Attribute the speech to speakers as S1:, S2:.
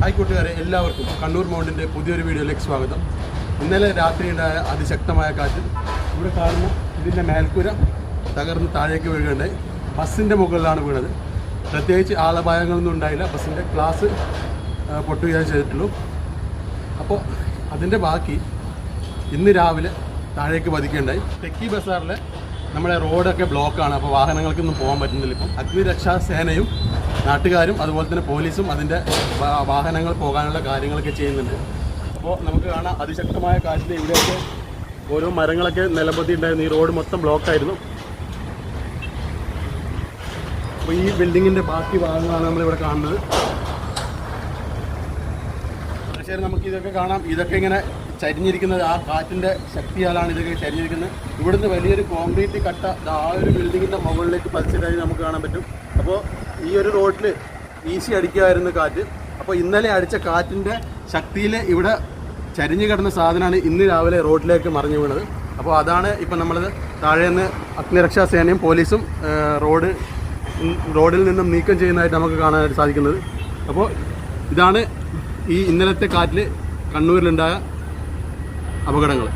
S1: Hi കൂട്ടുകാരെ, എല്ലാവർക്കും കണ്ണൂർ മൗണ്ടിൻ്റെ പുതിയൊരു വീഡിയോയിലേക്ക് സ്വാഗതം. ഇന്നലെ രാത്രിയുണ്ടായ അതിശക്തമായ കാറ്റിൽ ഇവിടെ കാണുന്ന ഇതിൻ്റെ മേൽക്കൂര തകർന്ന് താഴേക്ക് വീഴുകയുണ്ടായി. ബസ്സിൻ്റെ മുകളിലാണ് വീണത്. പ്രത്യേകിച്ച് ആളപായങ്ങളൊന്നും ഉണ്ടായില്ല. ബസ്സിൻ്റെ ഗ്ലാസ് പൊട്ടുകയാണ് ചെയ്തിട്ടുള്ളൂ. അപ്പോൾ അതിൻ്റെ ബാക്കി ഇന്ന് രാവിലെ താഴേക്ക് പതിക്കുകയുണ്ടായി. തെക്കി ബസാറിലെ നമ്മുടെ റോഡൊക്കെ ബ്ലോക്കാണ്. അപ്പോൾ വാഹനങ്ങൾക്കൊന്നും പോകാൻ പറ്റുന്നില്ല. ഇപ്പം അഗ്നിരക്ഷാ സേനയും നാട്ടുകാരും അതുപോലെ തന്നെ പോലീസും അതിൻ്റെ വാഹനങ്ങൾ പോകാനുള്ള കാര്യങ്ങളൊക്കെ ചെയ്യുന്നുണ്ട്. അപ്പോൾ നമുക്ക് കാണാം, അതിശക്തമായ കാറ്റിൽ ഇവിടെയൊക്കെ ഓരോ മരങ്ങളൊക്കെ നിലപൊത്തിയിട്ടുണ്ടായിരുന്നു. ഈ റോഡ് മൊത്തം ബ്ലോക്കായിരുന്നു. അപ്പോൾ ഈ ബിൽഡിങ്ങിൻ്റെ ബാക്കി ഭാഗങ്ങളാണ് നമ്മളിവിടെ കാണുന്നത്. പക്ഷേ നമുക്ക് ഇതൊക്കെ കാണാം. ഇതൊക്കെ ഇങ്ങനെ ചരിഞ്ഞിരിക്കുന്നത് ആ കാറ്റിൻ്റെ ശക്തിയാലാണ് ഇതൊക്കെ ചരിഞ്ഞിരിക്കുന്നത്. ഇവിടുന്ന് വലിയൊരു കോൺക്രീറ്റ് കട്ട ആ ഒരു ബിൽഡിങ്ങിൻ്റെ മുകളിലേക്ക് പതിച്ചിട്ടായി നമുക്ക് കാണാൻ പറ്റും. അപ്പോൾ ഈ ഒരു റോഡിൽ വീശി അടിക്കുമായിരുന്നു കാറ്റ്. അപ്പോൾ ഇന്നലെ അടിച്ച കാറ്റിൻ്റെ ശക്തിയിൽ ഇവിടെ ചരിഞ്ഞു കിടന്ന സാധനമാണ് ഇന്ന് രാവിലെ റോഡിലേക്ക് മറിഞ്ഞു വീണത്. അപ്പോൾ അതാണ് ഇപ്പം നമ്മൾ താഴെ നിന്ന് അഗ്നിരക്ഷാ സേനയും പോലീസും റോഡിൽ നിന്നും നീക്കം ചെയ്യുന്നതായിട്ട് നമുക്ക് കാണാനായിട്ട് സാധിക്കുന്നത്. അപ്പോൾ ഇതാണ് ഈ ഇന്നലത്തെ കാറ്റിൽ കണ്ണൂരിലുണ്ടായ അപകടങ്ങൾ.